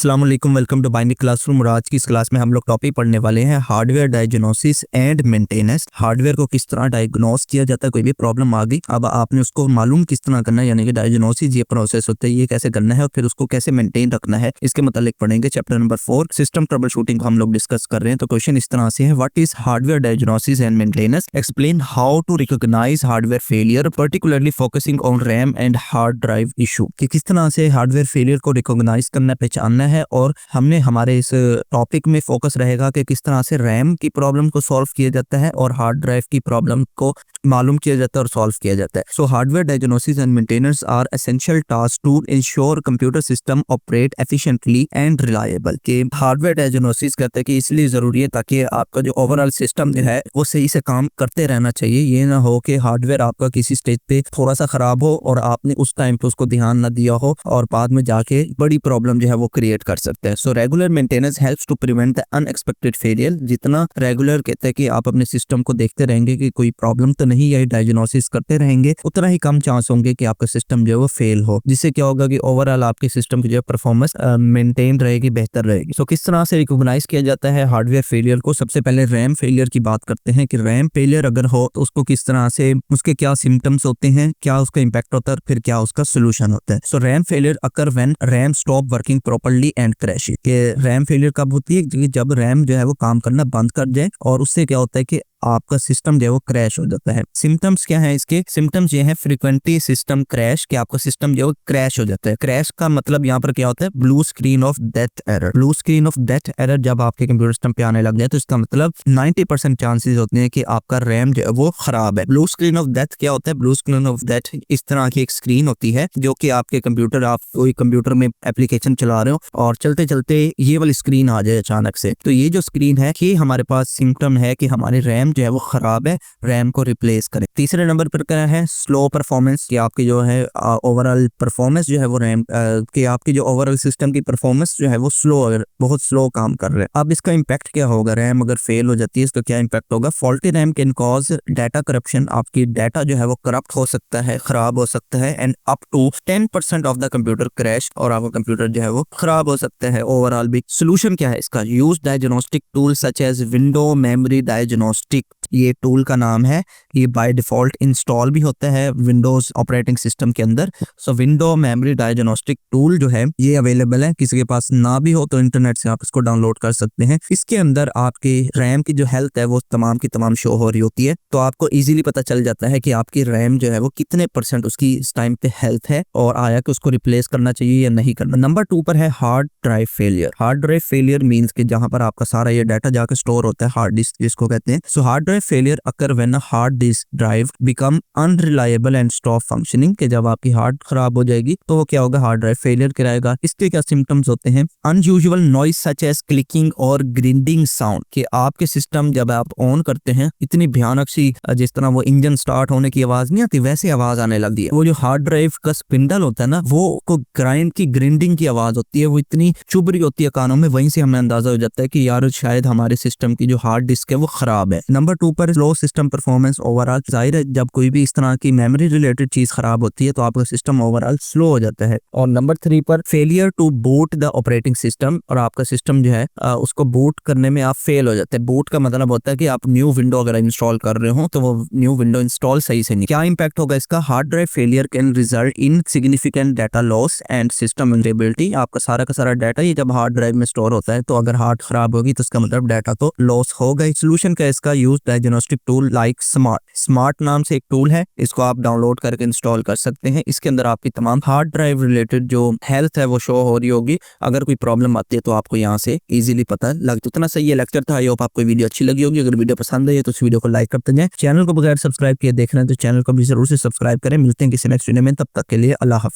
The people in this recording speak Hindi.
अस्सलाम वालेकुम, वेलकम टू बाइंडिंग क्लासरूम। और आज की इस क्लास में हम लोग टॉपिक पढ़ने वाले हैं hardware diagnosis and maintenance. Hardware को किस तरह डायग्नोस किया जाता है, कोई भी प्रॉब्लम आ गई, अब आपने उसको मालूम किस तरह करना है, यानी कि डायग्नोसिस ये प्रोसेस होता है, ये कैसे करना है और फिर उसको कैसे मेंटेन रखना है, इसके मतलब पढ़ेंगे। Chapter number 4 system trouble shooting को हम लोग डिस्कस कर रहे हैं। तो क्वेश्चन इस तरह से है, what is hardware diagnosis and maintenance, explain how to recognise hardware failure, particularly focusing on RAM and hard drive issue. कि किस तरह से हार्डवेयर फेलियर को रिकॉग्नाइज करना, पहचानना है। और हमने हमारे इस टॉपिक में फोकस रहेगा कि किस तरह से रैम की प्रॉब्लम को सॉल्व किया जाता है और हार्ड ड्राइव की प्रॉब्लम को मालूम किया जाता है और सॉल्व किया जाता है। So hardware diagnosis and maintenance are essential task to ensure computer system operate efficiently and reliable. कि हार्डवेयर डायग्नोसिस कहते हैं कि इसलिए जरूरी है ताकि आपका जो ओवरऑल सिस्टम जो है वो सही से काम करते रहना चाहिए। ये ना हो कि हार्डवेयर आपका किसी स्टेज पे थोड़ा सा खराब हो और आपने उस टाइम पे उसको ध्यान ना दिया हो और बाद में जाके बड़ी प्रॉब्लम जो है वो क्रिएट कर सकते हैं। So regular maintenance helps to prevent the unexpected failure. जितना रेगुलर कहते हैं कि आप अपने सिस्टम को देखते रहेंगे कि कोई प्रॉब्लम तो नहीं है, डायग्नोसिस करते रहेंगे, उतना ही कम चांस होंगे कि आपका सिस्टम जो है वो फेल हो, जिससे क्या होगा कि ओवरऑल आपके सिस्टम की जो परफॉर्मेंस मेंटेन रहेगी, बेहतर रहेगी। सो किस तरह से रिकॉग्नाइज किया जाता है हार्डवेयर फेलियर को? सबसे पहले रैम फेलियर की बात करते हैं कि रैम फेलियर अगर हो तो उसको किस तरह से, उसके क्या सिम्टम्स होते हैं, क्या उसका इंपैक्ट होता है, फिर क्या उसका सोल्यूशन होता है। So RAM failure occur when RAM stop working properly and crash. कि रैम फेलियर कब होती है? जब रैम जो है वो काम करना बंद कर जाए और उससे क्या होता है कि आपका सिस्टम जो है वो क्रैश हो जाता है। सिम्टम्स क्या है इसके? सिम्टम्स ये है फ्रीक्वेंटली सिस्टम क्रैश, कि आपका सिस्टम जो है वो क्रैश हो जाता है। क्रैश का मतलब यहाँ पर क्या होता है? Blue screen of death error. Blue screen of death error जब आपके कंप्यूटर सिस्टम पे आने लग जाए तो इसका मतलब 90% चांसेस होते हैं कि आपका रैम जो है वो खराब है। ब्लू स्क्रीन ऑफ डेथ क्या होता है? ब्लू स्क्रीन ऑफ डेथ इस तरह की एक स्क्रीन होती है जो कि आपके कंप्यूटर, आप कोई कंप्यूटर में एप्लीकेशन चला रहे हो और चलते चलते ये वाली स्क्रीन आ जाए अचानक से, तो ये जो स्क्रीन है ये हमारे पास सिम्टम है कि हमारे रैम जो है वो खराब है, रैम को रिप्लेस करें। तीसरे नंबर पर क्या है? स्लो परफॉर्मेंस, कि आपकी जो है ओवरऑल परफॉर्मेंस जो है वो रैम कि आपकी जो ओवरऑल सिस्टम की परफॉर्मेंस जो है वो स्लो, बहुत स्लो काम कर रहे हैं। अब इसका इंपैक्ट क्या होगा? रैम अगर फेल हो जाती है इसका क्या इंपैक्ट होगा? Faulty RAM can cause data corruption. आपकी डाटा जो है वो करप्ट हो सकता है, खराब हो सकता है। And up to 10% of the computer crash, और आपका कंप्यूटर जो है वो खराब हो सकता है ओवरऑल भी। सोल्यूशन क्या है इसका? Use diagnostic tool such as window memory diagnostic. ये टूल का नाम है, ये बाय डिफॉल्ट इंस्टॉल भी होता है विंडोज ऑपरेटिंग सिस्टम के अंदर। सो विंडो मेमोरी डायग्नोस्टिक टूल जो है ये अवेलेबल है, किसी के पास ना भी हो तो इंटरनेट से आप इसको डाउनलोड कर सकते हैं। इसके अंदर आपकी रैम की जो हेल्थ है वो तमाम की तमाम शो हो रही होती है, तो आपको इजीली पता चल जाता है कि आपकी रैम जो है वो कितने % उसकी इस टाइम पे हेल्थ है और आया कि उसको रिप्लेस करना चाहिए या नहीं करना। नंबर 2 पर है hard drive failure. Hard drive failure means कि जहां पर आपका सारा ये डाटा जाकर स्टोर होता है, हार्ड डिस्क जिसको कहते हैं। So hard drive failure occur when a hard disk drive become unreliable and stop functioning. कि जब आपकी हार्ड खराब हो जाएगी तो वो क्या होगा? हार्ड ड्राइव फेलियर कराएगा। इसके क्या सिम्टम्स होते हैं? Unusual noise such as clicking और ग्रिंडिंग साउंड। कि आपके सिस्टम जब आप ऑन करते हैं इतनी भयानक सी, जिस तरह वो इंजन स्टार्ट होने की आवाज नहीं आती वैसे आवाज आने लगी है। वो जो हार्ड ड्राइव का स्पिंडल होता है ना, वो को ग्राइंड की ग्रिंडिंग की आवाज होती है, वो इतनी चुभ रही होती है कानों में। वहीं से हमें अंदाजा हो जाता है कि यार शायद हमारे सिस्टम की जो हार्ड डिस्क है वो खराब है। नंबर 2 पर स्लो सिस्टम परफॉर्मेंस ओवरऑल। जाहिर है जब कोई भी इस तरह की मेमोरी रिलेटेड चीज खराब होती है तो आपका सिस्टम ओवरऑल स्लो हो जाता है। और नंबर 3 पर failure to boot the operating system. और आपका सिस्टम जो है उसको बूट करने में आप फेल हो जाते हैं। बूट का मतलब होता है कि आप न्यू विंडो अगर इंस्टॉल कर रहे हो तो वो न्यू विंडो इंस्टॉल सही से नहीं। क्या इंपैक्ट होगा इसका? Hard drive failure can result in significant data loss and system inability. आपका सारा का सारा डाटा ये जब हार्ड ड्राइव में स्टोर होता है तो अगर हार्ड खराब होगी तो इसका मतलब डाटा तो लॉस होगा ही। सोल्यूशन का इसका use diagnostic tool like smart नाम से एक टूल है, इसको आप डाउनलोड करके इंस्टॉल कर सकते हैं। इसके अंदर आपकी तमाम हार्ड ड्राइव रिलेटेड जो हेल्थ है वो शो हो रही होगी। अगर कोई प्रॉब्लम आती है तो आपको यहाँ से इजीली पता लग। उतना सही ये लेक्चर था। आई होप आपको वीडियो अच्छी लगी होगी। अगर वीडियो पसंद आई है तो इस वीडियो को लाइक करते जाएं। चैनल को बगैर सब्सक्राइब किए देख रहे हैं तो चैनल को भी जरूर से सब्सक्राइब करें। मिलते हैं किसी नेक्स्ट वीडियो में, तब तक के लिए अल्लाह हाफिज़।